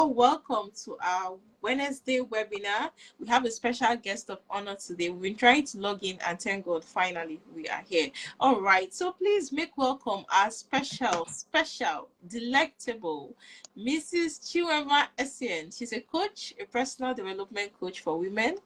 Welcome to our Wednesday webinar. We have a special guest of honor today. We've been trying to log in and thank God finally we are here. All right, so please make welcome our special, delectable Mrs. Chiwema Essien. She's a coach, a personal development coach for women.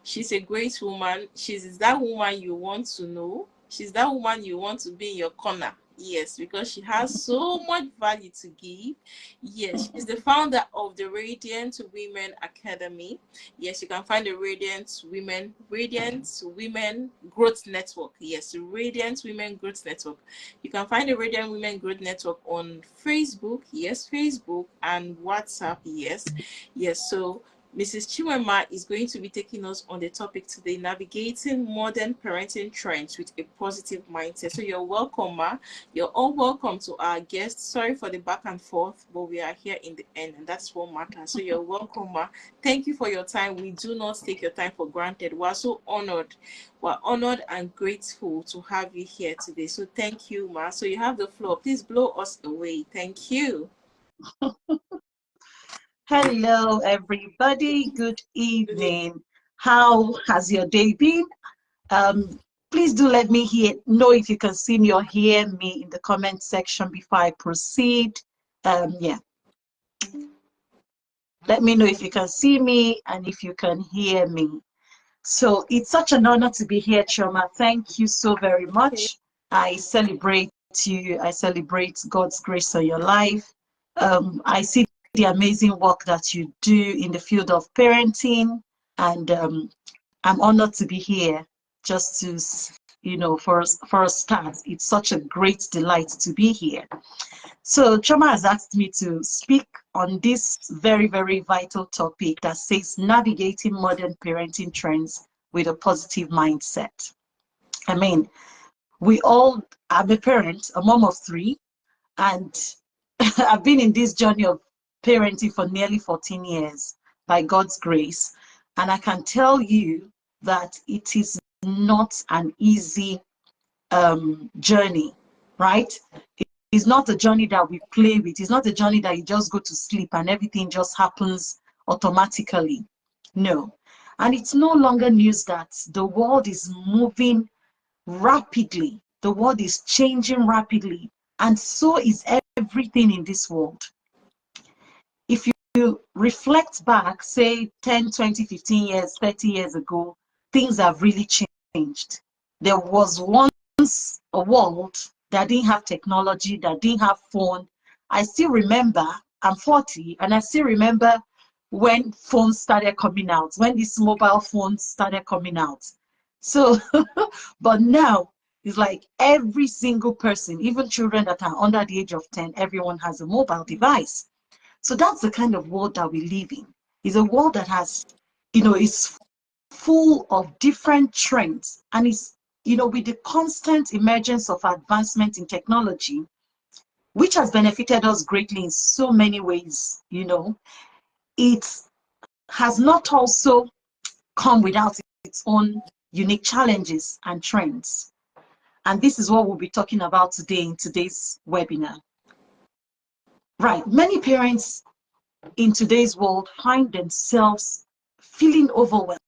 She's a great woman. She's that woman you want to know. She's that woman you want to be in your corner. Yes, because she has so much value to give. Yes, she's the founder of the Radiant Women Academy. Yes, you can find the Radiant Women Growth Network. Yes, Radiant Women Growth Network. You can find the Radiant Women Growth Network on Facebook. Yes, Facebook and WhatsApp. Yes. So Mrs. Chiwema is going to be taking us on the topic today, navigating modern parenting trends with a positive mindset. So you're welcome, Ma. You're all welcome to our guests. Sorry for the back and forth, but we are here in the end, and that's what matters. So you're welcome, Ma. Thank you for your time. We do not take your time for granted. We're so honored. We're honored and grateful to have you here today. So thank you, Ma. So you have the floor. Please blow us away. Thank you. Hello, everybody. Good evening. How has your day been? Please do let me know if you can see me or hear me in the comment section before I proceed. Yeah. Let me know if you can see me and if you can hear me. So it's such an honor to be here, Chioma. Thank you so very much. I celebrate you. I celebrate God's grace on your life. I see the amazing work that you do in the field of parenting, and I'm honored to be here just to, for a start. It's such a great delight to be here. So Chioma has asked me to speak on this very, very vital topic that says navigating modern parenting trends with a positive mindset. I mean, I'm a parent, a mom of 3, and I've been in this journey of parenting for nearly 14 years by God's grace. And I can tell you that it is not an easy journey, right? It's not a journey that we play with. It's not a journey that you just go to sleep and everything just happens automatically. No. And it's no longer news that the world is moving rapidly. The world is changing rapidly. And so is everything in this world. If you reflect back, say 10, 20, 15 years, 30 years ago, things have really changed. There was once a world that didn't have technology, that didn't have phone. I still remember, I'm 40, and I still remember when phones started coming out, when these mobile phones started coming out. So, but now, it's like every single person, even children that are under the age of 10, everyone has a mobile device. So that's the kind of world that we live in. It's a world that has, is full of different trends, and is, with the constant emergence of advancement in technology, which has benefited us greatly in so many ways, it has not also come without its own unique challenges and trends. And this is what we'll be talking about today in today's webinar. Right, many parents in today's world find themselves feeling overwhelmed.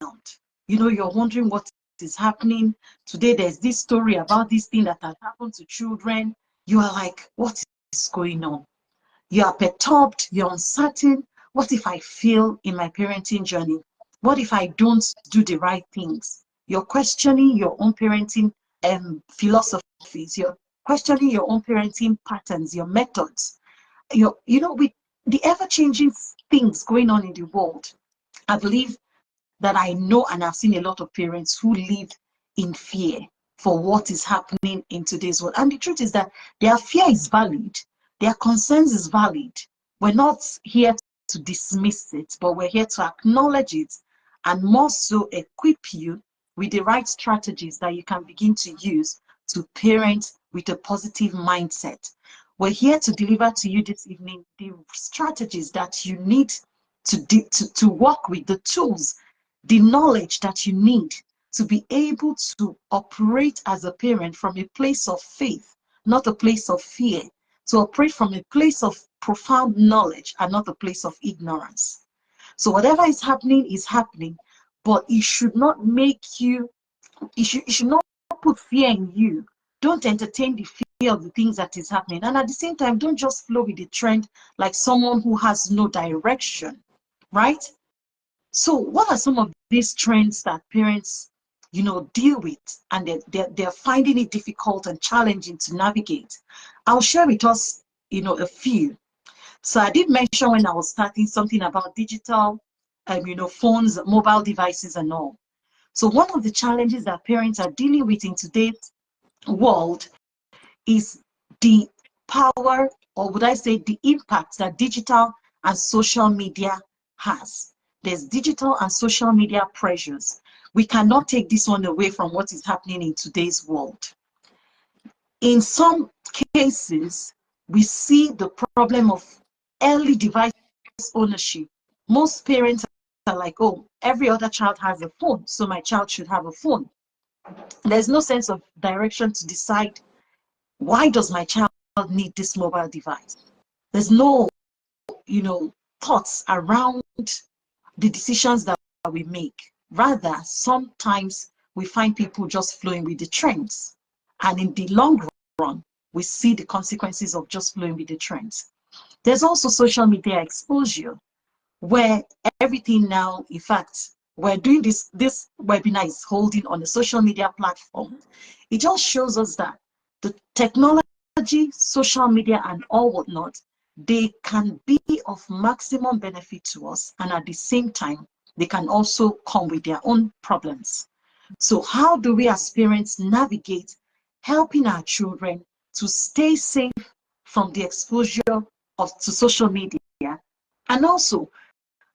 You're wondering what is happening. Today, there's this story about this thing that has happened to children. You are like, what is going on? You are perturbed, you're uncertain. What if I fail in my parenting journey? What if I don't do the right things? You're questioning your own parenting philosophies. You're questioning your own parenting patterns, your methods. With the ever-changing things going on in the world, I believe that I know and I've seen a lot of parents who live in fear for what is happening in today's world. And the truth is that their fear is valid, their concerns is valid. We're not here to dismiss it, but we're here to acknowledge it, and more so equip you with the right strategies that you can begin to use to parent with a positive mindset. We're here to deliver to you this evening the strategies that you need to work with, the tools, the knowledge that you need to be able to operate as a parent from a place of faith, not a place of fear, to operate from a place of profound knowledge and not a place of ignorance. So whatever is happening, but it should not make you, it should not put fear in you. Don't entertain the fear of the things that is happening. And at the same time, don't just flow with the trend like someone who has no direction, right? So what are some of these trends that parents, deal with, and they're finding it difficult and challenging to navigate? I'll share with us, a few. So I did mention when I was starting something about digital, phones, mobile devices and all. So one of the challenges that parents are dealing with in today's world is the power, or would I say the impact that digital and social media has. There's digital and social media pressures. We cannot take this one away from what is happening in today's world. In some cases, we see the problem of early device ownership. Most parents are like, oh, every other child has a phone, so my child should have a phone. There's no sense of direction to decide, why does my child need this mobile device? There's no, thoughts around the decisions that we make. Rather, sometimes we find people just flowing with the trends. And in the long run, we see the consequences of just flowing with the trends. There's also social media exposure, where everything now, in fact, we're doing this webinar is holding on a social media platform. It just shows us that the technology, social media, and all whatnot, they can be of maximum benefit to us, and at the same time, they can also come with their own problems. So how do we as parents navigate helping our children to stay safe from the exposure to social media? And also,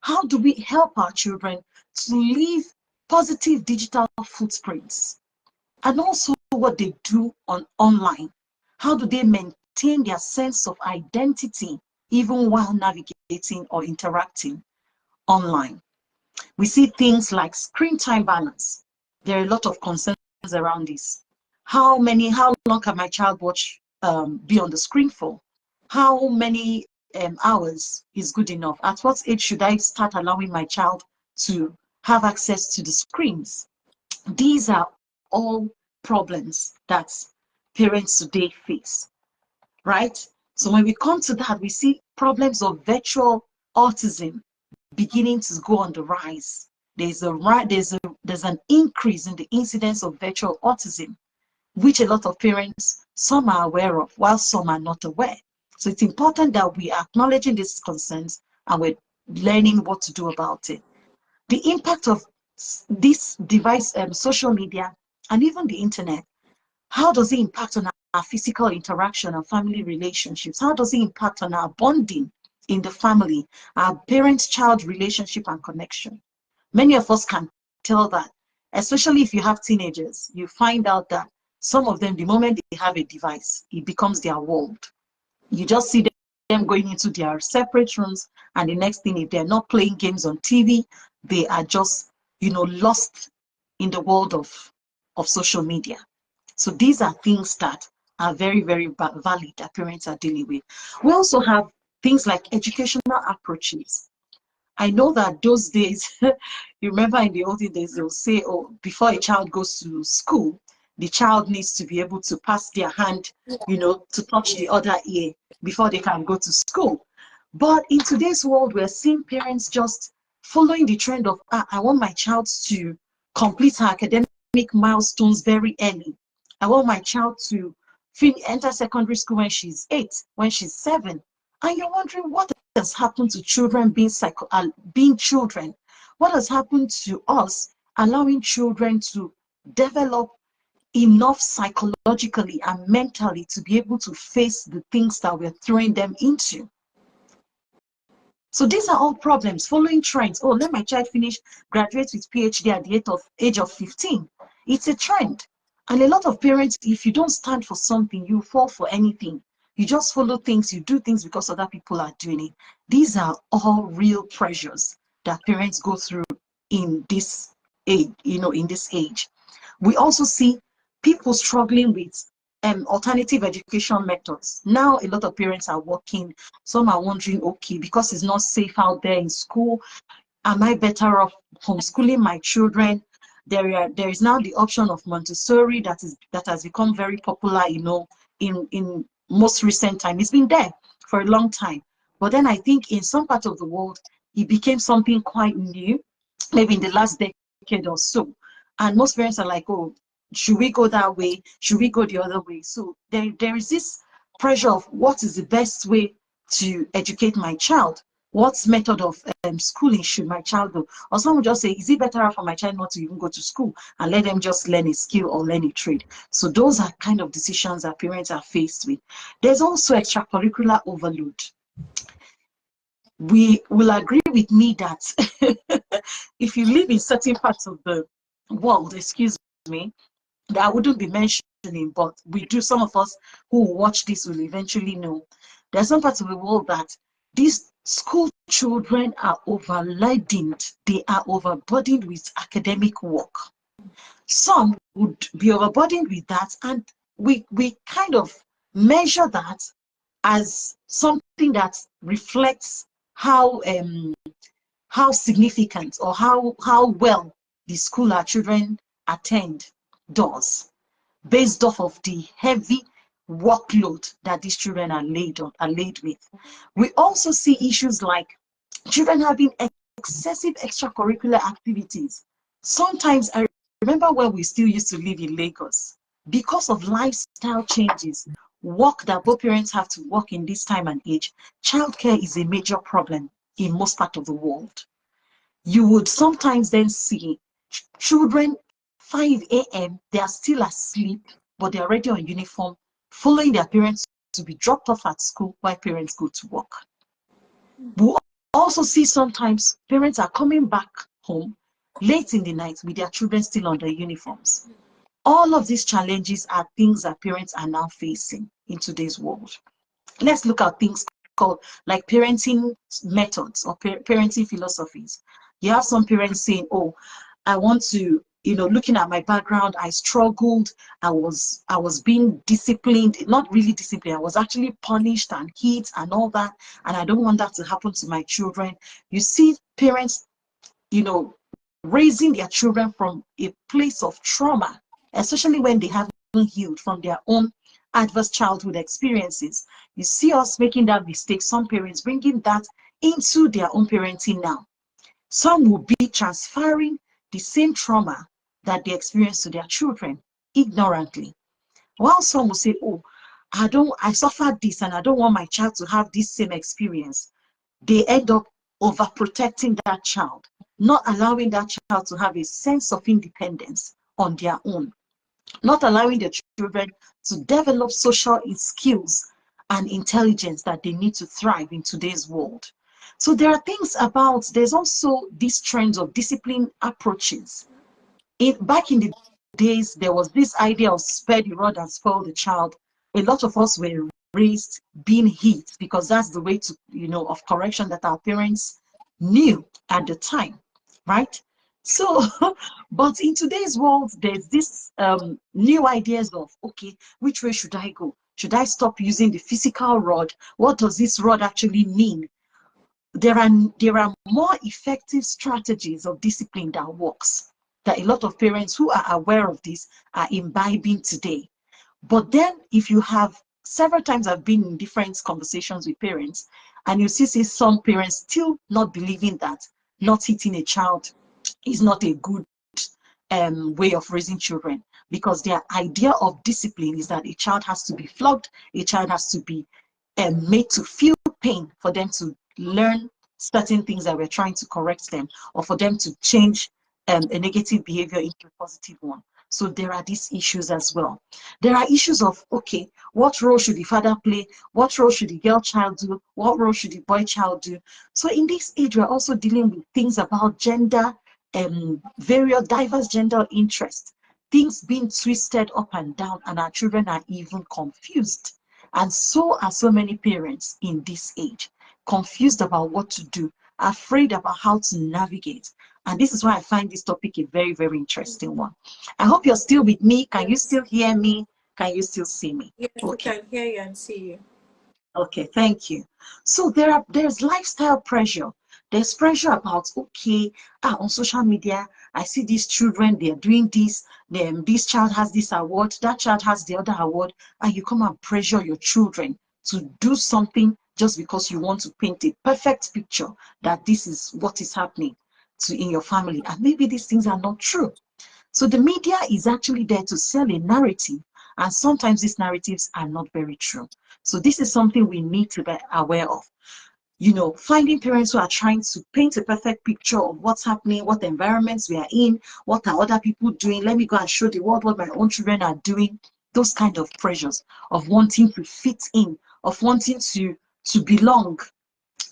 how do we help our children to leave positive digital footprints? And also what they do online. How do they maintain their sense of identity even while navigating or interacting online? We see things like screen time balance. There are a lot of concerns around this. How long can my child be on the screen for? How many hours is good enough? At what age should I start allowing my child to have access to the screens? These are all problems that parents today face, right? So when we come to that, we see problems of virtual autism beginning to go on the rise. There's an increase in the incidence of virtual autism, which a lot of parents, some are aware of, while some are not aware. So it's important that we are acknowledging these concerns and we're learning what to do about it. The impact of this device, social media, and even the internet, how does it impact on our physical interaction and family relationships? How does it impact on our bonding in the family, our parent-child relationship and connection? Many of us can tell that, especially if you have teenagers, you find out that some of them, the moment they have a device, it becomes their world. You just see them going into their separate rooms, and the next thing, if they're not playing games on TV, they are just, lost in the world of social media. So these are things that are very, very valid that parents are dealing with. We also have things like educational approaches. I know that those days, you remember in the olden days, they'll say, oh, before a child goes to school, the child needs to be able to pass their hand, to touch the other ear before they can go to school. But in today's world, we're seeing parents just following the trend of, I want my child to complete her academic milestones very early. I want my child to enter secondary school when she's 8, when she's 7. And you're wondering, what has happened to children being children? What has happened to us allowing children to develop enough psychologically and mentally to be able to face the things that we're throwing them into? So these are all problems, following trends. Oh, let my child graduate with PhD at the age of 15. It's a trend. And a lot of parents, if you don't stand for something, you fall for anything. You just follow things, you do things because other people are doing it. These are all real pressures that parents go through in this age, in this age. We also see people struggling with alternative education methods. Now, a lot of parents are working. Some are wondering, okay, because it's not safe out there in school, am I better off homeschooling my children? There is now the option of Montessori that has become very popular, you know, in most recent time. It's been there for a long time. But then I think in some part of the world, it became something quite new, maybe in the last decade or so. And most parents are like, oh, should we go that way? Should we go the other way? So there is this pressure of what is the best way to educate my child? What method of schooling should my child do? Or some will just say, is it better for my child not to even go to school and let them just learn a skill or learn a trade? So those are kind of decisions that parents are faced with. There's also extracurricular overload. We will agree with me that if you live in certain parts of the world, excuse me, that I wouldn't be mentioning, but we do, some of us who watch this will eventually know. There are some parts of the world that these school children are overburdened. They are overburdened with academic work. Some would be overburdened with that, and we kind of measure that as something that reflects how significant or how well the school our children attend does, based off of the heavy workload that these children are laid with. We also see issues like children having excessive extracurricular activities. Sometimes I remember when we still used to live in Lagos, because of lifestyle changes, work that both parents have to work in this time and age, childcare is a major problem in most part of the world. You would sometimes then see children 5 a.m. they are still asleep, but they're already on uniform, following their parents to be dropped off at school while parents go to work. We also see sometimes parents are coming back home late in the night with their children still on their uniforms. All of these challenges are things that parents are now facing in today's world. Let's look at things called like parenting methods or parenting philosophies. You have some parents saying, oh, I want to, you know, looking at my background, I struggled, I was being disciplined, not really disciplined, I was actually punished and hit and all that, and I don't want that to happen to my children. You see parents, you know, raising their children from a place of trauma, especially when they haven't healed from their own adverse childhood experiences. You see us making that mistake, some parents bringing that into their own parenting now. Some will be transferring the same trauma that they experience to their children ignorantly. While some will say, oh, I suffered this and I don't want my child to have this same experience. They end up overprotecting that child, not allowing that child to have a sense of independence on their own, not allowing their children to develop social skills and intelligence that they need to thrive in today's world. So there are things about, there's also these trends of discipline approaches. Back in the days, there was this idea of spare the rod and spoil the child. A lot of us were raised being hit because that's the way to, you know, of correction that our parents knew at the time, right? So, but in today's world, there's this new ideas of, okay, which way should I go? Should I stop using the physical rod? What does this rod actually mean? There are more effective strategies of discipline that works, that a lot of parents who are aware of this are imbibing today. But then if you have, several times I've been in different conversations with parents, and you see some parents still not believing that not hitting a child is not a good way of raising children, because their idea of discipline is that a child has to be flogged, a child has to be made to feel pain for them to learn certain things that we're trying to correct them, or for them to change a negative behavior into a positive one. So there are these issues as well. There are issues of, okay, what role should the father play? What role should the girl child do? What role should the boy child do? So in this age, we're also dealing with things about gender, various diverse gender interests, things being twisted up and down, and our children are even confused. And so are so many parents in this age, confused about what to do, afraid about how to navigate. And this is why I find this topic a very, very interesting one. I hope you're still with me. Can you still hear me? Can you still see me? Yes, we Okay. can hear you and see you. Okay, thank you. So there's lifestyle pressure. There's pressure about, okay, on social media, I see these children, they're doing this, this child has this award, that child has the other award, and you come and pressure your children to do something just because you want to paint a perfect picture that this is what is happening in your family. And maybe these things are not true. So the media is actually there to sell a narrative, and sometimes these narratives are not very true. So this is something we need to be aware of. You know, finding parents who are trying to paint a perfect picture of what's happening, what environments we are in, what are other people doing. Let me go and show the world what my own children are doing. Those kind of pressures of wanting to fit in, of wanting to belong,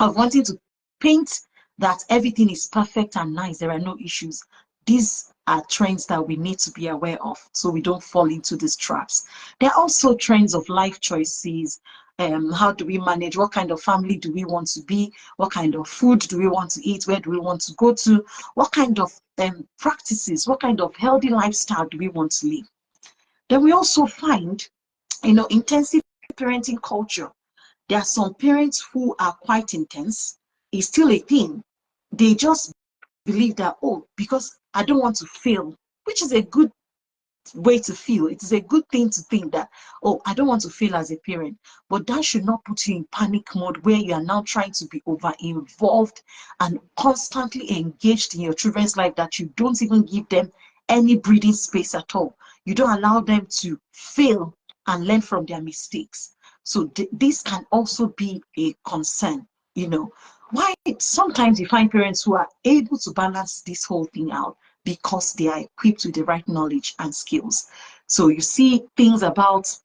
of wanting to paint that everything is perfect and nice, there are no issues. These are trends that we need to be aware of so we don't fall into these traps. There are also trends of life choices. How do we manage? What kind of family do we want to be? What kind of food do we want to eat? Where do we want to go to? What kind of practices, what kind of healthy lifestyle do we want to live? Then we also find, intensive parenting culture. There are some parents who are quite intense. It's still a thing. They just believe that, oh, because I don't want to fail, which is a good way to feel. It is a good thing to think that, oh, I don't want to fail as a parent. But that should not put you in panic mode where you are now trying to be over involved and constantly engaged in your children's life that you don't even give them any breathing space at all. You don't allow them to fail and learn from their mistakes. So this can also be a concern, Why sometimes you find parents who are able to balance this whole thing out because they are equipped with the right knowledge and skills. So you see things about,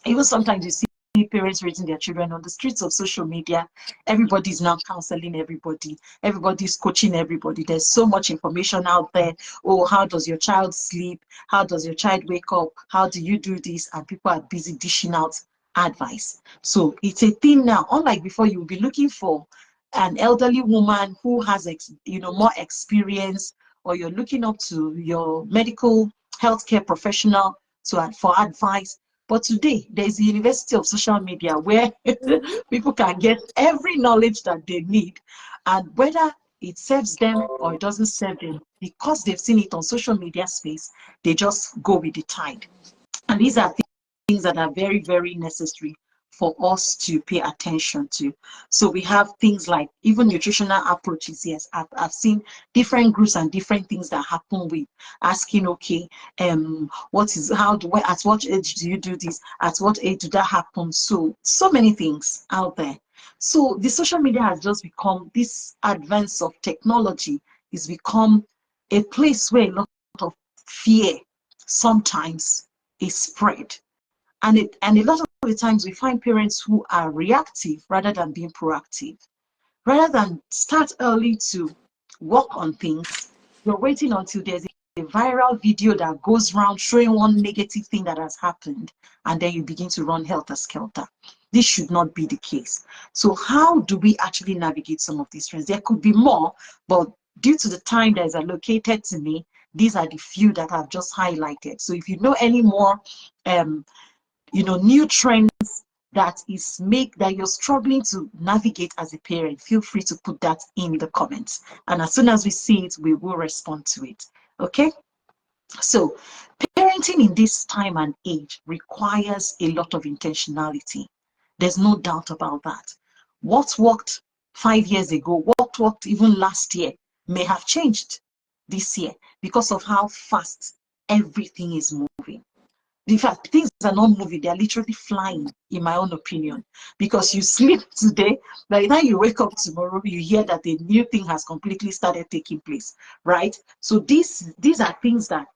even sometimes you see parents raising their children on the streets of social media. Everybody's now counseling everybody. Everybody's coaching everybody. There's so much information out there. Oh, how does your child sleep? How does your child wake up? How do you do this? And people are busy dishing out advice. So it's a thing now. Unlike before, you'll be looking for an elderly woman who has more experience, or you're looking up to your medical healthcare professional for advice. But today, there's the University of Social Media where people can get every knowledge that they need, and whether it serves them or it doesn't serve them, because they've seen it on social media space, they just go with the tide. And these are things that are very, very necessary for us to pay attention to. So we have things like even nutritional approaches. Yes, I've seen different groups and different things that happen with asking, okay, at what age do you do this? At what age did that happen? So many things out there. So the social media has just become, this advance of technology is become a place where a lot of fear sometimes is spread. And a lot of the times we find parents who are reactive rather than being proactive. Rather than start early to work on things, you're waiting until there's a viral video that goes around showing one negative thing that has happened, and then you begin to run helter-skelter. This should not be the case. So how do we actually navigate some of these trends? There could be more, but due to the time that is allocated to me, these are the few that I've just highlighted. So if you know any more new trends that you're struggling to navigate as a parent, feel free to put that in the comments. And as soon as we see it, we will respond to it. Okay? So parenting in this time and age requires a lot of intentionality. There's no doubt about that. What worked 5 years ago, what worked even last year, may have changed this year because of how fast everything is moving. In fact, things are not moving, they are literally flying, in my own opinion. Because you sleep today, by the time you wake up tomorrow, you hear that a new thing has completely started taking place, right? So these are things that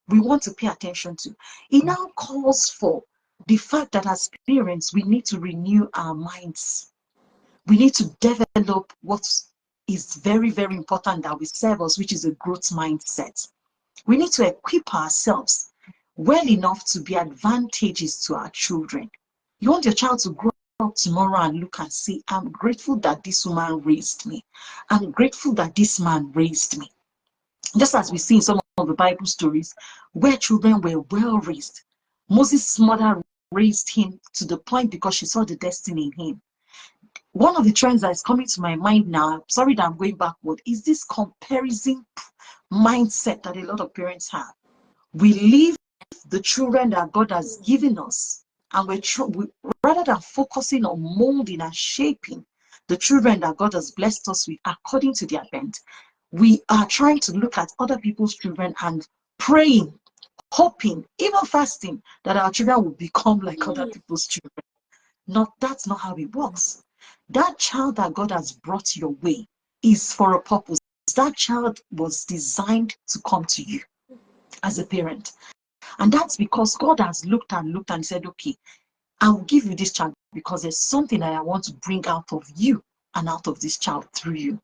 we want to pay attention to. It now calls for the fact that as parents, we need to renew our minds. We need to develop what is very, very important that will serve us, which is a growth mindset. We need to equip ourselves well enough to be advantageous to our children. You want your child to grow up tomorrow and look and say, I'm grateful that this woman raised me. I'm grateful that this man raised me. Just as we see in some of the Bible stories where children were well raised. Moses' mother raised him to the point because she saw the destiny in him. One of the trends that is coming to my mind now, sorry that I'm going backward, is this comparison mindset that a lot of parents have. We leave the children that God has given us, and rather than focusing on molding and shaping the children that God has blessed us with according to their bent, we are trying to look at other people's children and praying, hoping, even fasting that our children will become like other people's children. That's not how it works. That child that God has brought your way is for a purpose. That child was designed to come to you as a parent. And that's because God has looked and said, okay, I'll give you this child because there's something that I want to bring out of you and out of this child through you.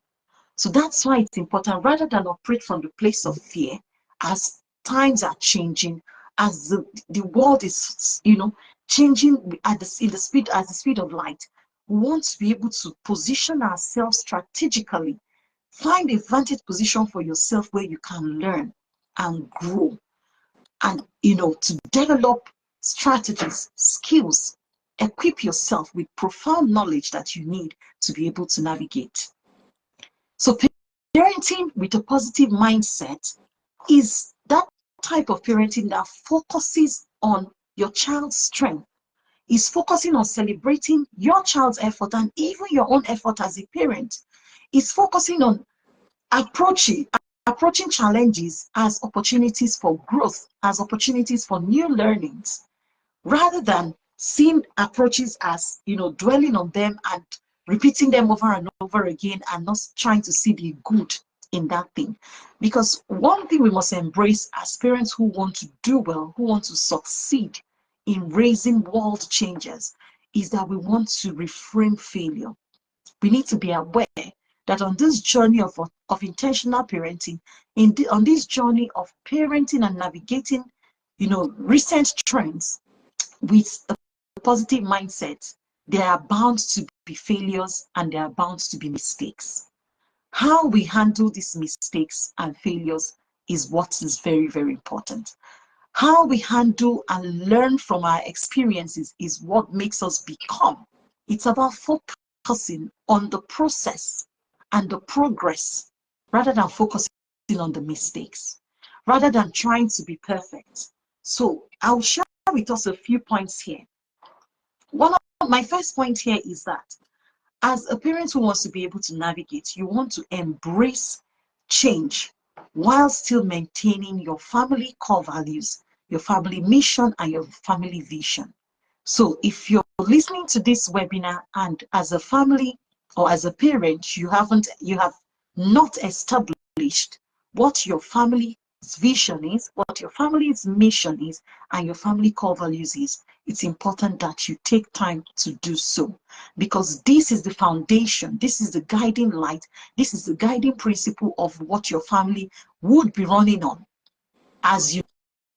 So that's why it's important, rather than operate from the place of fear, as times are changing, as the world is, changing at the speed of light. We want to be able to position ourselves strategically. Find a vantage position for yourself where you can learn and grow, and to develop strategies, skills, equip yourself with profound knowledge that you need to be able to navigate. So parenting with a positive mindset is that type of parenting that focuses on your child's strength, is focusing on celebrating your child's effort and even your own effort as a parent, is focusing on approaching challenges as opportunities for growth, as opportunities for new learnings, rather than seeing approaches as, dwelling on them and repeating them over and over again and not trying to see the good in that thing. Because one thing we must embrace as parents who want to do well, who want to succeed in raising world changers, is that we want to reframe failure. We need to be aware that on this journey of intentional parenting, on this journey of parenting and navigating, recent trends with a positive mindset, there are bound to be failures and there are bound to be mistakes. How we handle these mistakes and failures is what is very, very important. How we handle and learn from our experiences is what makes us become. It's about focusing on the process and the progress rather than focusing on the mistakes, rather than trying to be perfect. So I'll share with us a few points here. One of my first point here is that as a parent who wants to be able to navigate, you want to embrace change while still maintaining your family core values, your family mission, and your family vision. So if you're listening to this webinar and as a family or as a parent, you have not established what your family's vision is, what your family's mission is, and your family core values is, it's important that you take time to do so, because this is the foundation, this is the guiding light, this is the guiding principle of what your family would be running on as you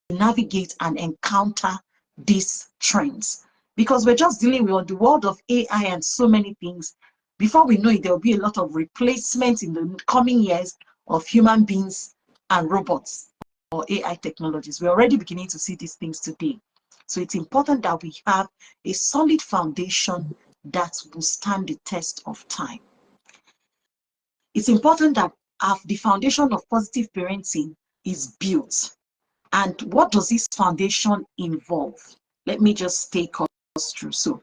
navigate and encounter these trends. Because we're just dealing with the world of AI and so many things. Before we know it, there will be a lot of replacement in the coming years of human beings and robots or AI technologies. We're already beginning to see these things today. So it's important that we have a solid foundation that will stand the test of time. It's important that the foundation of positive parenting is built. And what does this foundation involve? Let me just take us through. So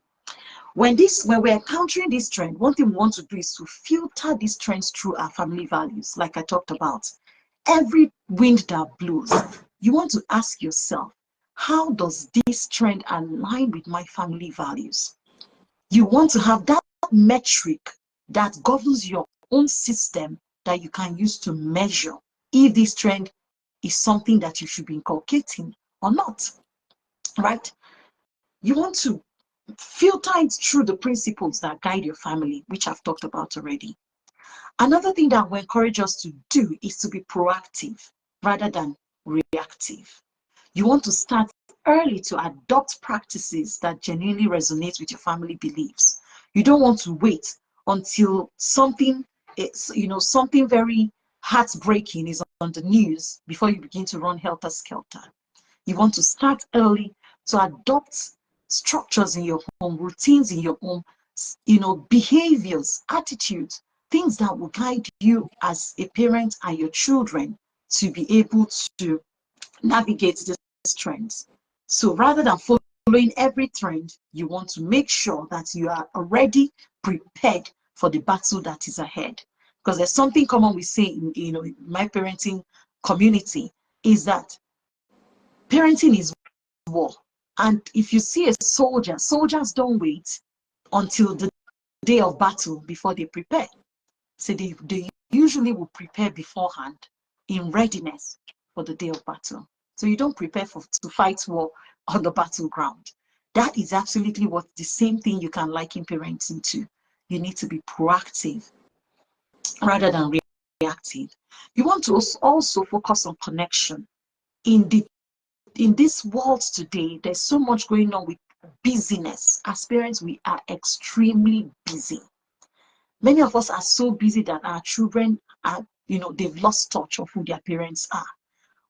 when we're encountering this trend, one thing we want to do is to filter these trends through our family values, like I talked about. Every wind that blows, you want to ask yourself, how does this trend align with my family values? You want to have that metric that governs your own system that you can use to measure if this trend is something that you should be inculcating or not, right? You want to filter it through the principles that guide your family, which I've talked about already. Another thing that we encourage us to do is to be proactive rather than reactive. You want to start early to adopt practices that genuinely resonate with your family beliefs. You don't want to wait until something very heartbreaking is on the news before you begin to run helter-skelter. You want to start early to adopt structures in your home, routines in your home, behaviors, attitudes, things that will guide you as a parent and your children to be able to navigate these trends. So rather than following every trend, you want to make sure that you are already prepared for the battle that is ahead. Because there's something common we say in my parenting community is that parenting is war. And if you see a soldier, soldiers don't wait until the day of battle before they prepare. So they usually will prepare beforehand in readiness for the day of battle. So you don't prepare to fight war on the battleground. That is absolutely what the same thing you can liken parenting to. You need to be proactive rather than reactive. You want to also focus on connection. In this world today, there's so much going on with busyness. As parents, we are extremely busy. Many of us are so busy that our children are, they've lost touch of who their parents are.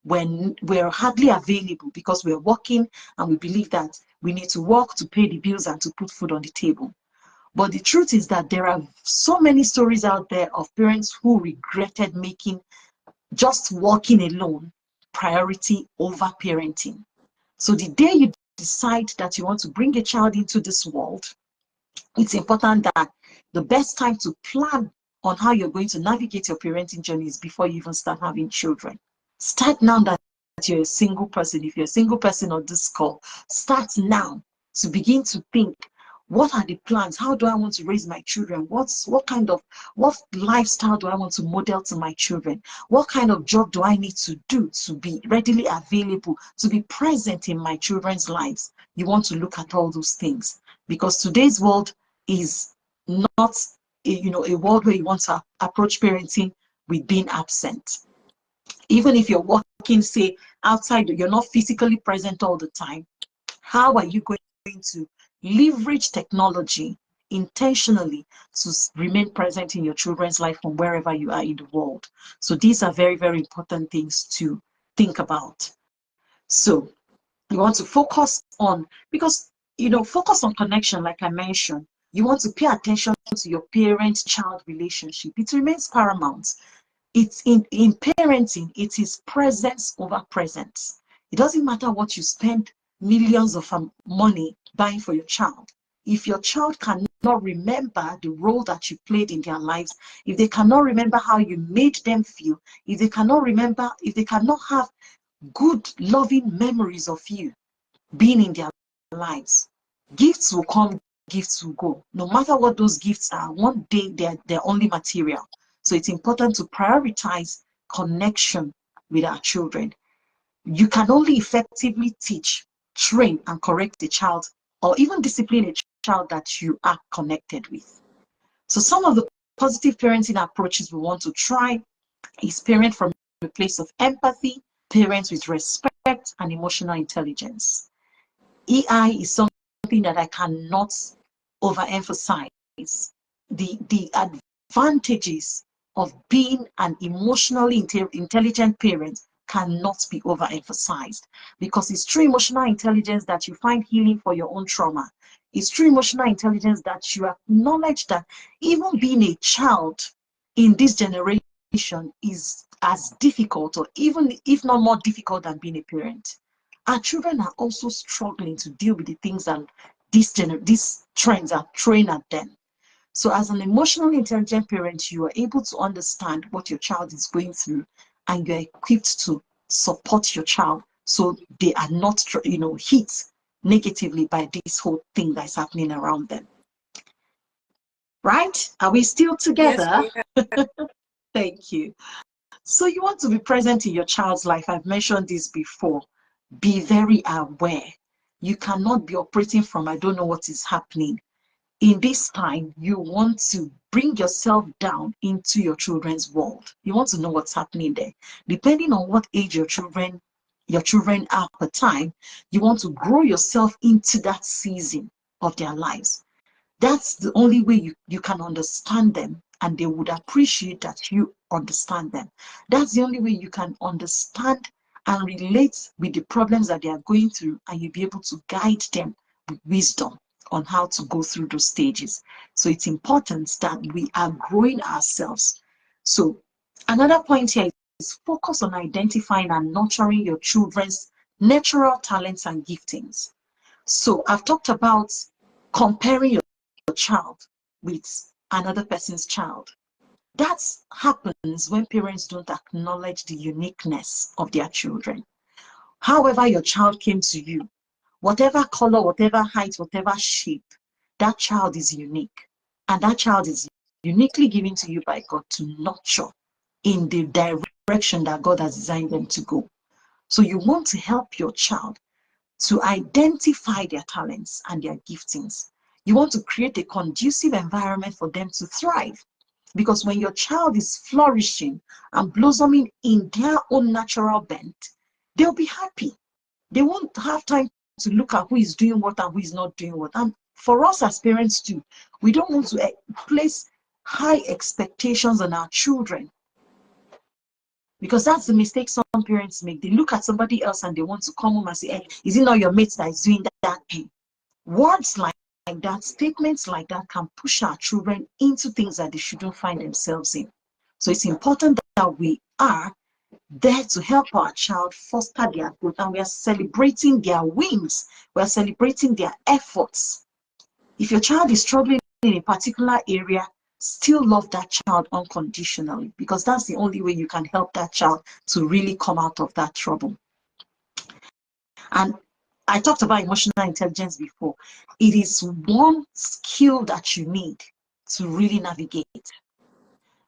When we're hardly available because we're working and we believe that we need to work to pay the bills and to put food on the table. But the truth is that there are so many stories out there of parents who regretted making just working alone priority over parenting. So the day you decide that you want to bring a child into this world, it's important that the best time to plan on how you're going to navigate your parenting journey is before you even start having children. Start now that you're a single person. If you're a single person on this call, start now to begin to think, what are the plans? How do I want to raise my children? What lifestyle do I want to model to my children? What kind of job do I need to do to be readily available, to be present in my children's lives? You want to look at all those things, because today's world is not a world where you want to approach parenting with being absent. Even if you're working, say, outside, you're not physically present all the time. How are you going to leverage technology intentionally to remain present in your children's life from wherever you are in the world? So these are very, very important things to think about. So you want to focus on, because, focus on connection, like I mentioned. You want to pay attention to your parent-child relationship. It remains paramount. It's in parenting, it is presence over presence. It doesn't matter what you spend millions of money buying for your child. If your child cannot remember the role that you played in their lives, if they cannot remember how you made them feel, if they cannot have good, loving memories of you being in their lives, gifts will come, gifts will go. No matter what those gifts are, one day they're only material. So it's important to prioritize connection with our children. You can only effectively teach, train, and correct a child, or even discipline a child that you are connected with. So some of the positive parenting approaches we want to try is parent from a place of empathy, parents with respect and emotional intelligence. EI is something that I cannot overemphasize. The advantages of being an emotionally intelligent parent cannot be overemphasized, because it's through emotional intelligence that you find healing for your own trauma. It's through emotional intelligence that you acknowledge that even being a child in this generation is as difficult, or even if not more difficult, than being a parent. Our children are also struggling to deal with the things that these trends are throwing at them. So as an emotionally intelligent parent, you are able to understand what your child is going through, and you're equipped to support your child so they are not, hit negatively by this whole thing that's happening around them. Right? Are we still together? Yes, Thank you. So you want to be present in your child's life. I've mentioned this before. Be very aware. You cannot be operating from, I don't know what is happening. In this time, you want to bring yourself down into your children's world. You want to know what's happening there. Depending on what age your children are at the time, you want to grow yourself into that season of their lives. That's the only way you can understand them, and they would appreciate that you understand them. That's the only way you can understand and relate with the problems that they are going through, and you'll be able to guide them with wisdom on how to go through those stages. So it's important that we are growing ourselves. So another point here is focus on identifying and nurturing your children's natural talents and giftings. So I've talked about comparing your child with another person's child. That happens when parents don't acknowledge the uniqueness of their children. However your child came to you, whatever color, whatever height, whatever shape, that child is unique. And that child is uniquely given to you by God to nurture in the direction that God has designed them to go. So you want to help your child to identify their talents and their giftings. You want to create a conducive environment for them to thrive. Because when your child is flourishing and blossoming in their own natural bent, they'll be happy. They won't have time to look at who is doing what and who is not doing what. And for us as parents too, we don't want to place high expectations on our children, because that's the mistake some parents make. They look at somebody else and they want to come home and say, hey, is it not your mate that is doing that thing? Words like that, statements like that can push our children into things that they shouldn't find themselves in. So it's important that we are there to help our child foster their growth, and we are celebrating their wins. We are celebrating their efforts. If your child is struggling in a particular area, still love that child unconditionally, because that's the only way you can help that child to really come out of that trouble. And I talked about emotional intelligence before. It is one skill that you need to really navigate,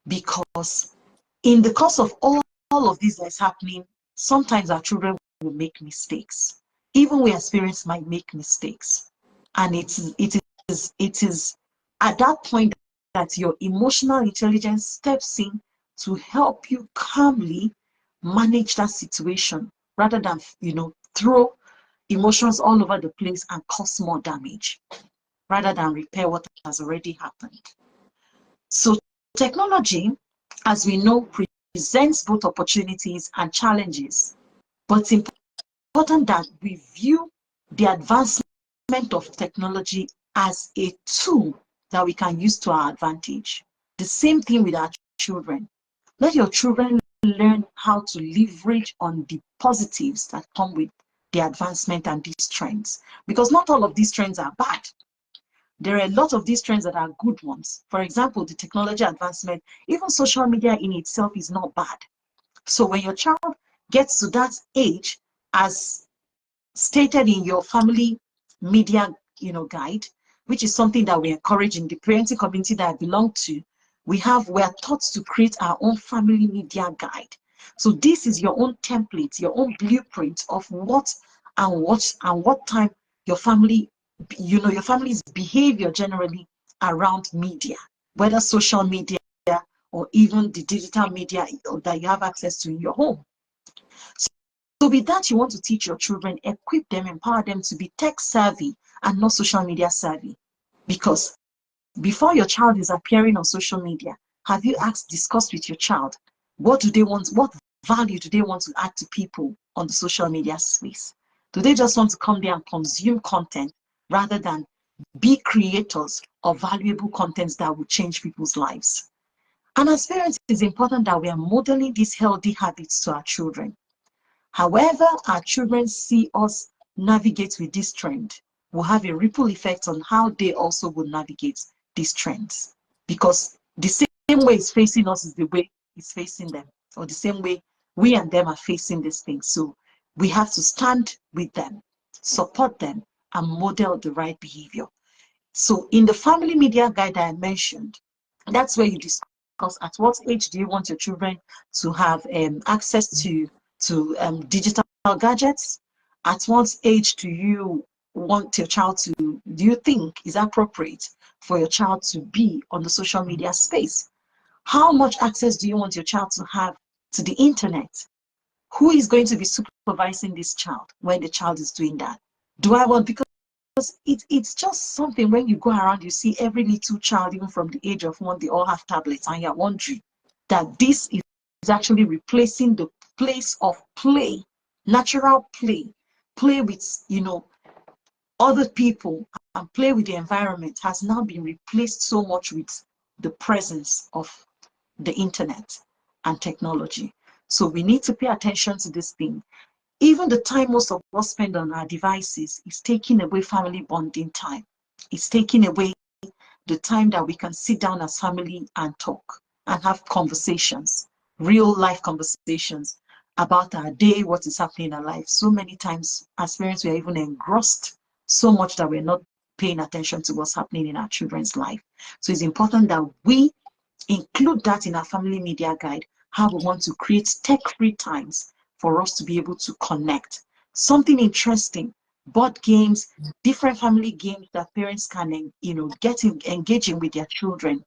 because in the course of all of this that's happening, sometimes our children will make mistakes. Even we as parents might make mistakes. And it is at that point that your emotional intelligence steps in to help you calmly manage that situation, rather than, throw emotions all over the place and cause more damage, rather than repair what has already happened. So technology, as we know, presents both opportunities and challenges, but it's important that we view the advancement of technology as a tool that we can use to our advantage. The same thing with our children. Let your children learn how to leverage on the positives that come with the advancement and these trends, because not all of these trends are bad. There are a lot of these trends that are good ones. For example, the technology advancement, even social media in itself is not bad. So when your child gets to that age, as stated in your family media, guide, which is something that we encourage in the parenting community that I belong to, we are taught to create our own family media guide. So this is your own template, your own blueprint of what time your family, your family's behavior generally around media, whether social media or even the digital media that you have access to in your home. So with that, you want to teach your children, equip them, empower them to be tech savvy and not social media savvy. Because before your child is appearing on social media, have you discussed with your child, what do they want, what value do they want to add to people on the social media space? Do they just want to come there and consume content rather than be creators of valuable contents that will change people's lives? And as parents, it is important that we are modeling these healthy habits to our children. However our children see us navigate with this trend will have a ripple effect on how they also will navigate these trends. Because the same way it's facing us is the way it's facing them, or the same way we and them are facing these things. So we have to stand with them, support them, and model the right behavior. So in the family media guide that I mentioned, that's where you discuss at what age do you want your children to have access to digital gadgets? At what age do you want your child to, do you think is appropriate for your child to be on the social media space? How much access do you want your child to have to the internet? Who is going to be supervising this child when the child is doing that? Do I want, because it's just something when you go around, you see every little child, even from the age of 1, they all have tablets, and you're wondering that this is actually replacing the place of play natural play with, other people and play with the environment has now been replaced so much with the presence of the internet and technology. So we need to pay attention to this thing. Even the time most of us spend on our devices is taking away family bonding time. It's taking away the time that we can sit down as family and talk and have conversations, real life conversations about our day, what is happening in our life. So many times as parents, we are even engrossed so much that we're not paying attention to what's happening in our children's life. So it's important that we include that in our family media guide, how we want to create tech-free times for us to be able to connect. Something interesting, board games, different family games that parents can, get engaging with their children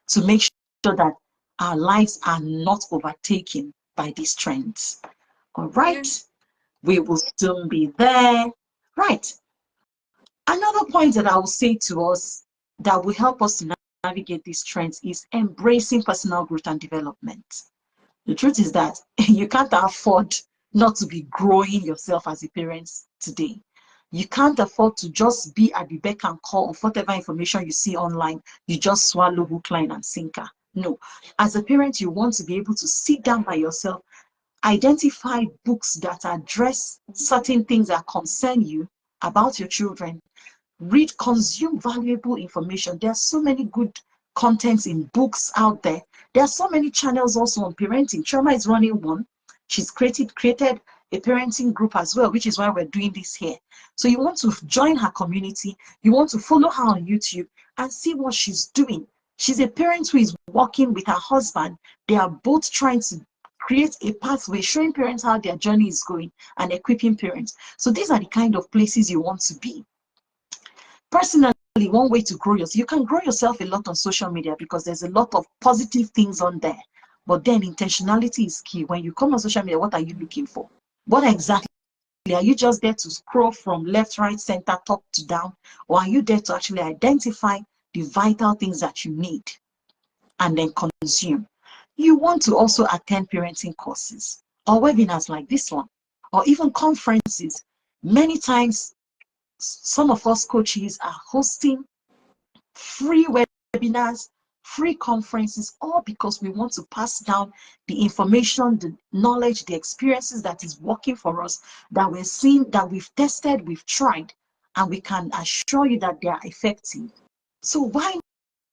to make sure that our lives are not overtaken by these trends. All right, we will soon be there. Right. Another point that I will say to us that will help us to navigate these trends is embracing personal growth and development. The truth is that you can't afford not to be growing yourself as a parent today. You can't afford to just be at the beck and call of whatever information you see online. You just swallow hook, line, and sinker. No. As a parent, you want to be able to sit down by yourself, identify books that address certain things that concern you about your children, read, consume valuable information. There are so many good contents in books out there. There are so many channels also on parenting. Chioma is running one. She's created a parenting group as well, which is why we're doing this here. So you want to join her community. You want to follow her on YouTube and see what she's doing. She's a parent who is working with her husband. They are both trying to create a pathway, showing parents how their journey is going and equipping parents. So these are the kind of places you want to be. Personally, one way to grow yourself, you can grow yourself a lot on social media because there's a lot of positive things on there. But then intentionality is key. When you come on social media, what are you looking for? What exactly? Are you just there to scroll from left, right, center, top to down? Or are you there to actually identify the vital things that you need and then consume? You want to also attend parenting courses or webinars like this one, or even conferences. Many times, some of us coaches are hosting free webinars, free conferences, all because we want to pass down the information, the knowledge, the experiences that is working for us, that we're seeing, that we've tested, we've tried, and we can assure you that they are effective. So why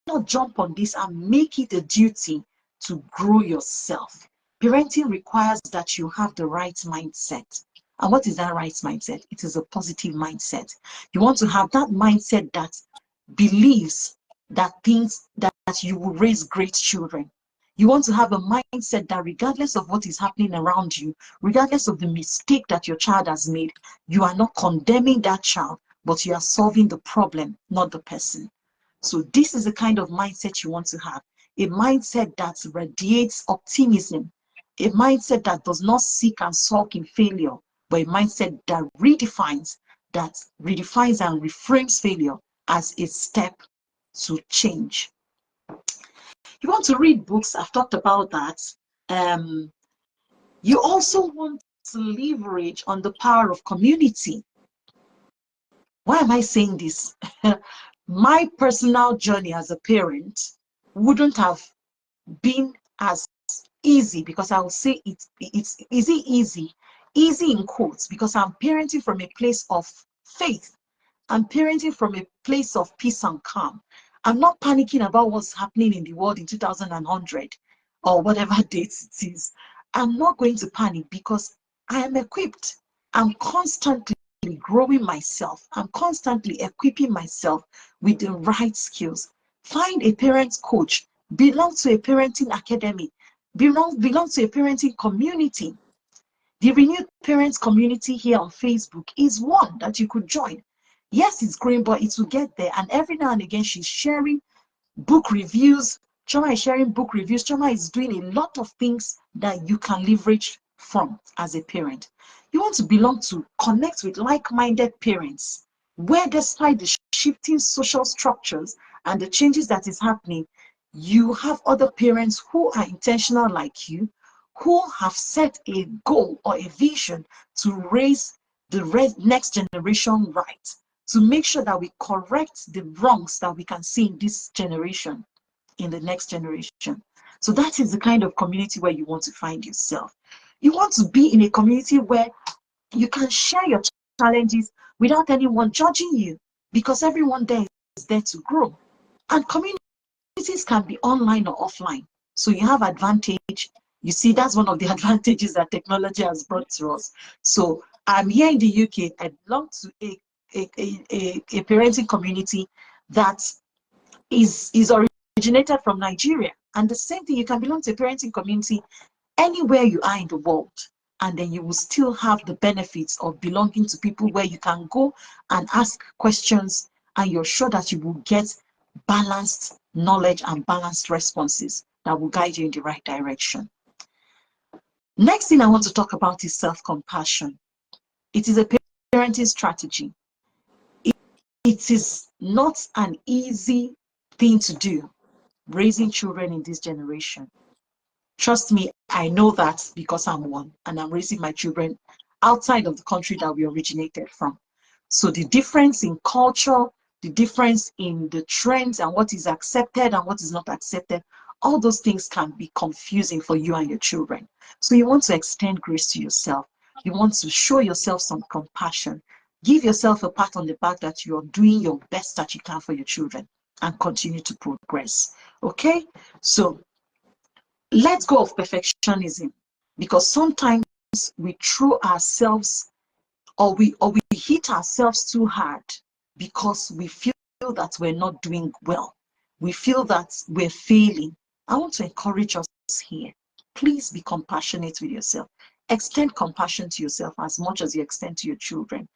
not jump on this and make it a duty to grow yourself? Parenting requires that you have the right mindset. And what is that right mindset? It is a positive mindset. You want to have that mindset that believes that you will raise great children. You want to have a mindset that regardless of what is happening around you, regardless of the mistake that your child has made, you are not condemning that child, but you are solving the problem, not the person. So this is the kind of mindset you want to have. A mindset that radiates optimism, a mindset that does not seek and sulk in failure, but a mindset that redefines and reframes failure as a step to change. You want to read books, I've talked about that. You also want to leverage on the power of community. Why am I saying this? My personal journey as a parent wouldn't have been as easy, because I would say it's easy in quotes, because I'm parenting from a place of faith. I'm parenting from a place of peace and calm. I'm not panicking about what's happening in the world in 2100 or whatever date it is. I'm not going to panic because I am equipped. I'm constantly growing myself. I'm constantly equipping myself with the right skills. Find a parent coach. Belong to a parenting academy. Belong to a parenting community. The Renewed Parents community here on Facebook is one that you could join. Yes, it's growing, but it will get there. And every now and again, she's sharing book reviews. Chioma is sharing book reviews. Chioma is doing a lot of things that you can leverage from as a parent. You want to belong to, connect with like-minded parents, where despite the shifting social structures and the changes that is happening, you have other parents who are intentional like you, who have set a goal or a vision to raise the next generation right, to make sure that we correct the wrongs that we can see in this generation, in the next generation. So that is the kind of community where you want to find yourself. You want to be in a community where you can share your challenges without anyone judging you, because everyone there is there to grow. And communities can be online or offline. So you have advantage. You see, that's one of the advantages that technology has brought to us. So I'm here in the UK. I belong to a parenting community that is originated from Nigeria. And the same thing, you can belong to a parenting community anywhere you are in the world, and then you will still have the benefits of belonging to people where you can go and ask questions, and you're sure that you will get balanced knowledge and balanced responses that will guide you in the right direction. Next thing I want to talk about is self-compassion. It is a parenting strategy. It is not an easy thing to do, raising children in this generation. Trust me, I know that because I'm one, and I'm raising my children outside of the country that we originated from. So the difference in culture, the difference in the trends and what is accepted and what is not accepted, all those things can be confusing for you and your children. So you want to extend grace to yourself. You want to show yourself some compassion. Give yourself a pat on the back that you're doing your best that you can for your children, and continue to progress. Okay? So let go of perfectionism, because sometimes we throw ourselves, or we hit ourselves too hard because we feel that we're not doing well. We feel that we're failing. I want to encourage us here. Please be compassionate with yourself. Extend compassion to yourself as much as you extend to your children.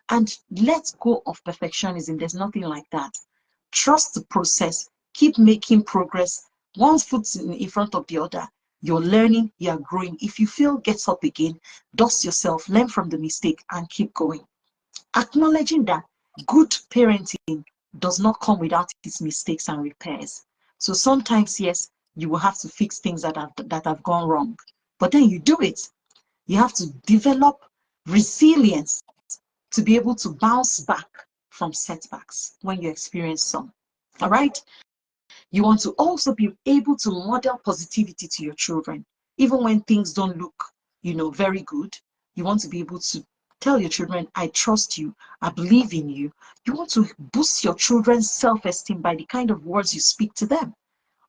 And let go of perfectionism. There's nothing like that. Trust the process. Keep making progress. One foot in front of the other. You're learning, you're growing. If you fail, get up again, dust yourself, learn from the mistake, and keep going. Acknowledging that good parenting does not come without its mistakes and repairs. So sometimes, yes, you will have to fix things that have gone wrong, but then you do it. You have to develop resilience to be able to bounce back from setbacks when you experience some. All right? You want to also be able to model positivity to your children, even when things don't look, very good. You want to be able to tell your children, I trust you, I believe in you. You want to boost your children's self-esteem by the kind of words you speak to them,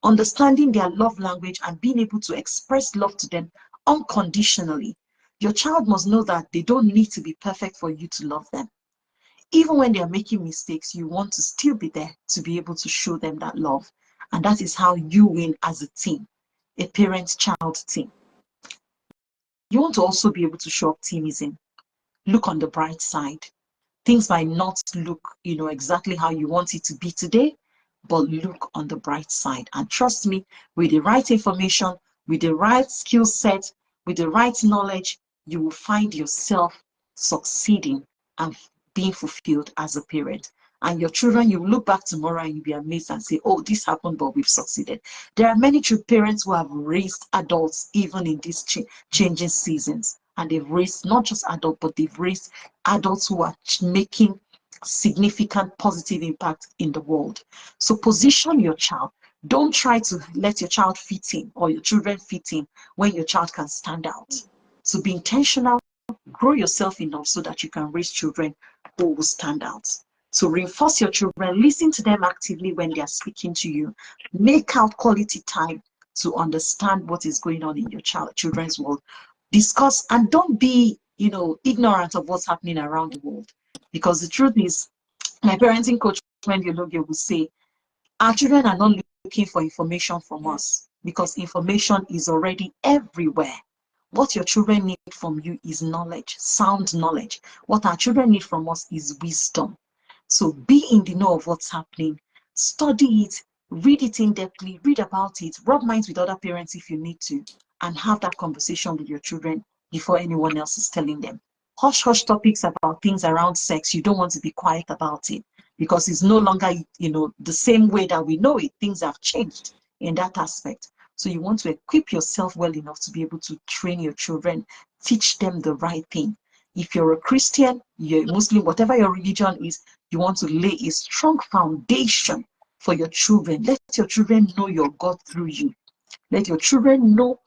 understanding their love language and being able to express love to them unconditionally. Your child must know that they don't need to be perfect for you to love them. Even when they are making mistakes, you want to still be there to be able to show them that love. And that is how you win as a team, a parent-child team. You want to also be able to show optimism. Look on the bright side. Things might not look, exactly how you want it to be today, but look on the bright side. And trust me, with the right information, with the right skill set, with the right knowledge, you will find yourself succeeding and being fulfilled as a parent. And your children, you will look back tomorrow and you'll be amazed and say, oh, this happened, but we've succeeded. There are many true parents who have raised adults even in these changing seasons. And they've raised not just adults, but they've raised adults who are making significant positive impact in the world. So position your child. Don't try to let your child fit in or your children fit in when your child can stand out. So be intentional, grow yourself enough so that you can raise children who will stand out. So reinforce your children, listen to them actively when they are speaking to you, make out quality time to understand what is going on in your children's world. Discuss, and don't be, ignorant of what's happening around the world. Because the truth is, my parenting coach, Wendy Ologie, will say, our children are not looking for information from us because information is already everywhere. What your children need from you is knowledge, sound knowledge. What our children need from us is wisdom. So be in the know of what's happening, study it, read it in-depthly, read about it, rub minds with other parents if you need to, and have that conversation with your children before anyone else is telling them. Hush-hush topics about things around sex, you don't want to be quiet about it because it's no longer, the same way that we know it. Things have changed in that aspect. So you want to equip yourself well enough to be able to train your children, teach them the right thing. If you're a Christian, you're a Muslim, whatever your religion is, you want to lay a strong foundation for your children. Let your children know your God through you. Let your children know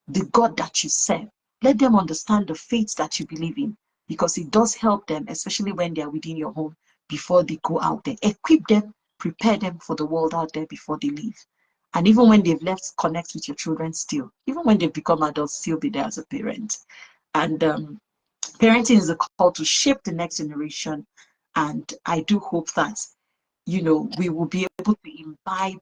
the God that you serve. Let them understand the faith that you believe in, because it does help them, especially when they are within your home, before they go out there. Equip them, prepare them for the world out there before they leave. And even when they've left, connect with your children still. Even when they've become adults, still be there as a parent. And parenting is a call to shape the next generation. And I do hope that, we will be able to imbibe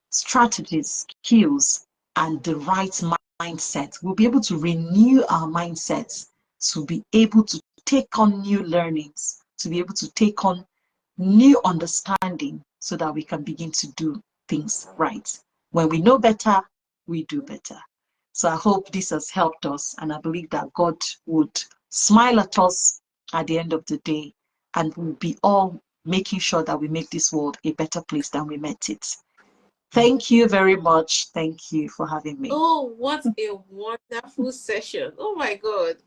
strategies, skills, and the right mindset. We'll be able to renew our mindsets to be able to take on new learnings, to be able to take on new understanding so that we can begin to do things right. When we know better, we do better. So I hope this has helped us, and I believe that God would smile at us at the end of the day, and we'll be all making sure that we make this world a better place than we met it. Thank you very much. Thank you for having me. Oh, what a wonderful session. Oh my God.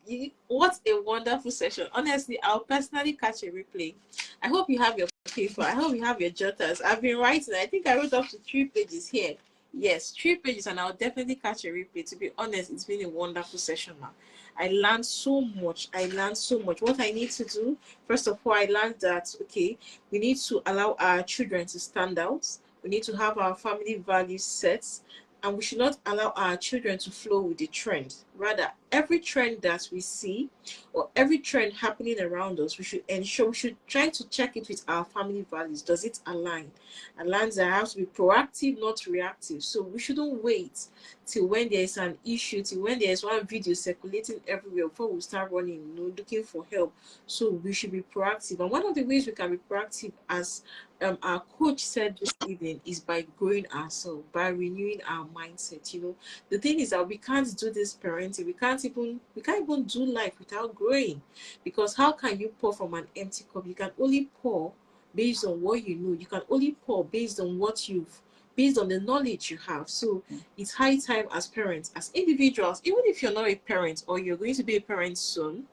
What a wonderful session. Honestly, I'll personally catch a replay. I hope you have your paper. I hope you have your jotters. I've been writing. I think I wrote up to 3 pages here. Yes, 3 pages, and I'll definitely catch a replay. To be honest, it's been a wonderful session now. I learned so much. What I need to do, first of all, I learned that, okay, we need to allow our children to stand out. We need to have our family values set, and we should not allow our children to flow with the trend. Rather, every trend that we see or every trend happening around us, we should try to check it with our family values. Does it align? Aligns that have to be proactive, not reactive. So we shouldn't wait till when there is an issue, till when there is one video circulating everywhere before we start running, looking for help. So we should be proactive. And one of the ways we can be proactive, as our coach said this evening, is by growing ourselves, by renewing our mindset. The thing is that we can't do this parenting. We can't even do life without growing, because how can you pour from an empty cup? You can only pour based on what you know. You can only pour based on based on the knowledge you have. So it's high time as parents, as individuals, even if you're not a parent or you're going to be a parent soon,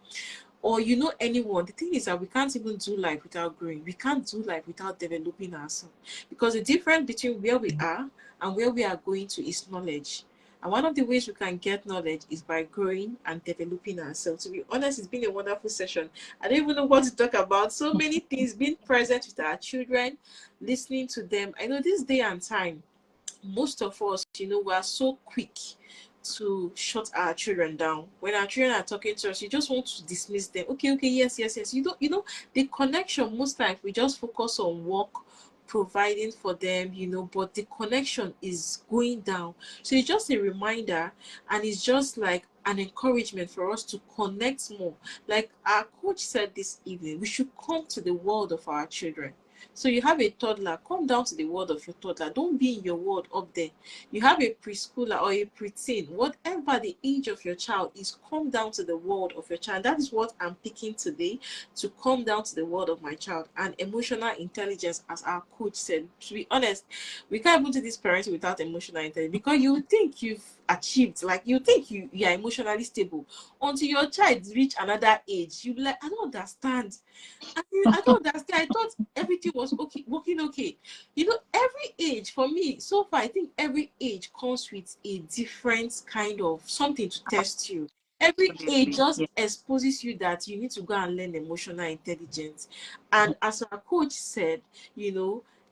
or anyone, the thing is that we can't even do life without growing. We can't do life without developing ourselves, because the difference between where we are and where we are going to is knowledge. And one of the ways we can get knowledge is by growing and developing ourselves. To be honest, it's been a wonderful session. I don't even know what to talk about. So many things, being present with our children, listening to them. I know this day and time, most of us, we are so quick to shut our children down. When our children are talking to us, you just want to dismiss them. Okay, yes. The connection, most times we just focus on work, providing for them, but the connection is going down. So it's just a reminder, and it's just like an encouragement for us to connect more. Like our coach said this evening, we should come to the world of our children. So you have a toddler, come down to the world of your toddler. Don't be in your world up there. You have a preschooler or a preteen, whatever the age of your child is, come down to the world of your child. That is what I'm picking today, to come down to the world of my child. And emotional intelligence, as our coach said, to be honest, we can't even do this parenting without emotional intelligence, because you think you've achieved, like you think you are emotionally stable, until your child reach another age. You be like, I don't understand. I don't understand. I thought everything was okay, working okay. Every age for me so far, I think every age comes with a different kind of something to test you. Every age just exposes you that you need to go and learn emotional intelligence. And as our coach said,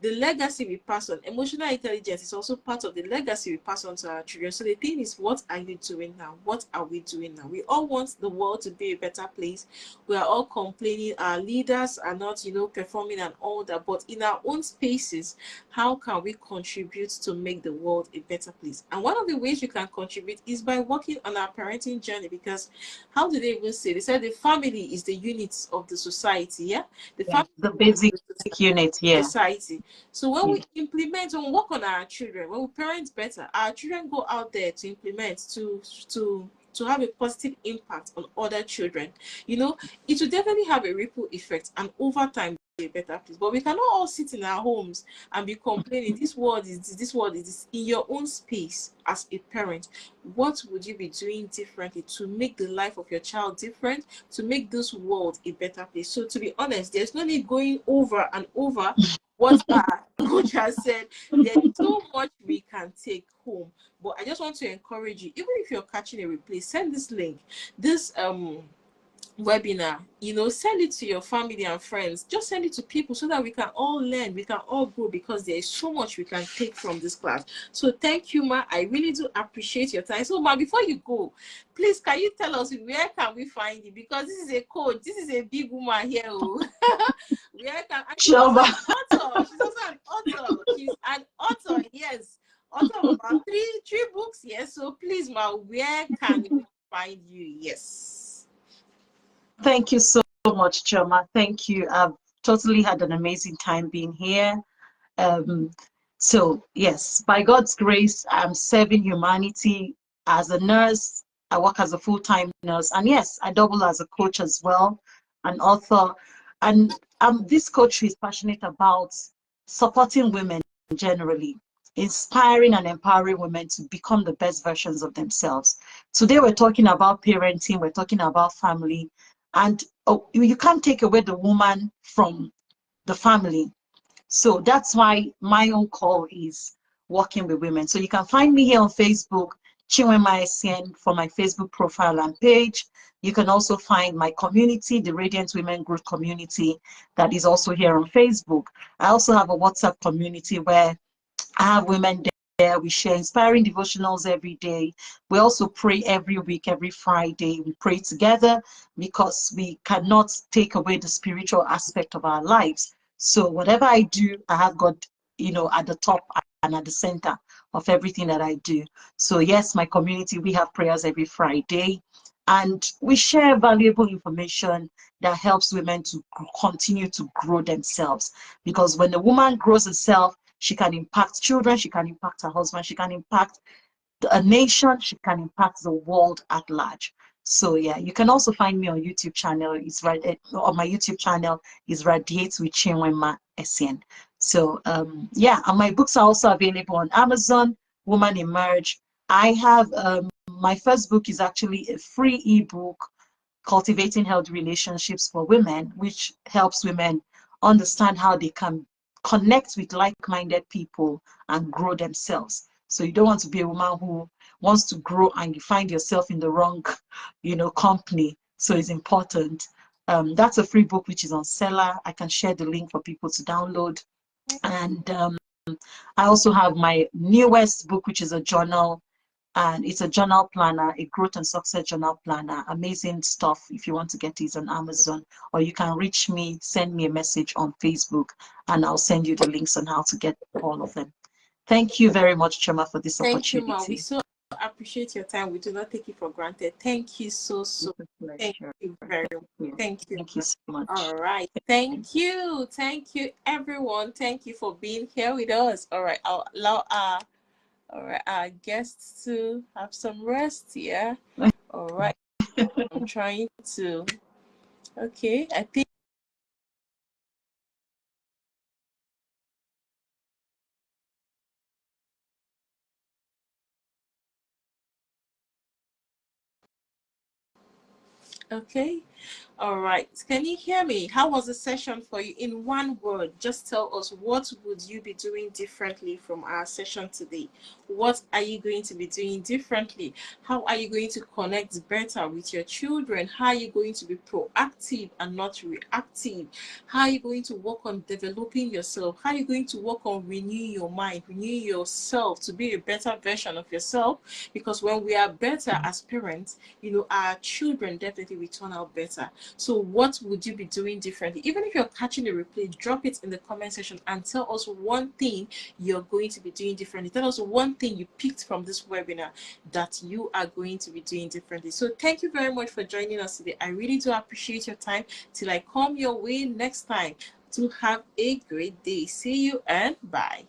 the legacy we pass on, emotional intelligence is also part of the legacy we pass on to our children. So the thing is, what are you doing now? What are we doing now? We all want the world to be a better place. We are all complaining our leaders are not, performing and all that. But in our own spaces, how can we contribute to make the world a better place? And one of the ways we can contribute is by working on our parenting journey, because how do they even say? They said the family is the unit of the society, yeah? The basic unit, society. So when we implement and work on our children, when we parent better, our children go out there to implement, to to have a positive impact on other children, you know, it will definitely have a ripple effect, and over time be a better place. But we cannot all sit in our homes and be complaining, this world is this, this world is this. In your own space as a parent, what would you be doing differently to make the life of your child different, to make this world a better place? So to be honest, there's no need going over and over what our coach has said. There's so much we can take home. But I just want to encourage you, even if you're catching a replay, send this link, this webinar, you know, send it to your family and friends. Just send it to people so that we can all learn, we can all grow, because there is so much we can take from this class. So thank you, Ma. I really do appreciate your time. So Ma, before you go, please, can you tell us where can we find you? Because this is a coach, this is a big woman here. Oh. Where can, and she's also an author. She's also an author. She's an author, yes. Author of about three books, yes. So please, Ma, where can we find you? Yes. Thank you so much, Chioma. Thank you. I've totally had an amazing time being here. So yes, by God's grace, I'm serving humanity as a nurse. I work as a full-time nurse, and yes, I double as a coach as well, an author. And this coach who is passionate about supporting women generally, inspiring and empowering women to become the best versions of themselves. Today we're talking about parenting, we're talking about family, and you can't take away the woman from the family. So that's why my own call is working with women. So you can find me here on Facebook, Chinwema Essien, for my Facebook profile and page. You can also find my community, the Radiant Women Group community, that is also here on Facebook. I also have a WhatsApp community where I have women there. We share inspiring devotionals every day. We also pray every week, every Friday. We pray together because we cannot take away the spiritual aspect of our lives. So whatever I do, I have God, you know, at the top and at the center of everything that I do. So yes, my community, we have prayers every Friday, and we share valuable information that helps women to continue to grow themselves. Because when a woman grows herself, she can impact children, she can impact her husband, she can impact a nation, she can impact the world at large. So yeah, you can also find me on YouTube channel. It's right on my YouTube channel is Radiate with Chinwema Essien. So yeah, and my books are also available on Amazon, Woman Emerge. I have my first book is actually a free ebook, Cultivating Healthy Relationships for Women, which helps women understand how they can connect with like-minded people and grow themselves. So you don't want to be a woman who wants to grow and you find yourself in the wrong, you know, company. So it's important. That's a free book which is on Seller. I can share the link for people to download. And I also have my newest book, which is a journal, and it's a journal planner, a growth and success journal planner. Amazing stuff. If you want to get it on Amazon, or you can reach me, send me a message on Facebook, and I'll send you the links on how to get all of them. Thank you very much, Chioma, for this opportunity. Thank you, Ma. We so appreciate your time. We do not take it for granted. Thank you so Thank you very much. Thank you. Thank you so much. All right. Thank you. Thank you, everyone. Thank you for being here with us. All right. I'll allow our guests to have some rest. Yeah. All right. I'm trying to. Okay. I think. Okay. All right. Can you hear me? How was the session for you? In one word, just tell us, what would you be doing differently from our session today? What are you going to be doing differently? How are you going to connect better with your children? How are you going to be proactive and not reactive? How are you going to work on developing yourself? How are you going to work on renewing your mind, renewing yourself to be a better version of yourself? Because when we are better as parents, you know, our children definitely will turn out better. So what would you be doing differently? Even if you're catching the replay, drop it in the comment section and tell us one thing you're going to be doing differently. Tell us one thing you picked from this webinar that you are going to be doing differently. So thank you very much for joining us today. I really do appreciate your time. Till I come your way next time, to have a great day. See you and bye.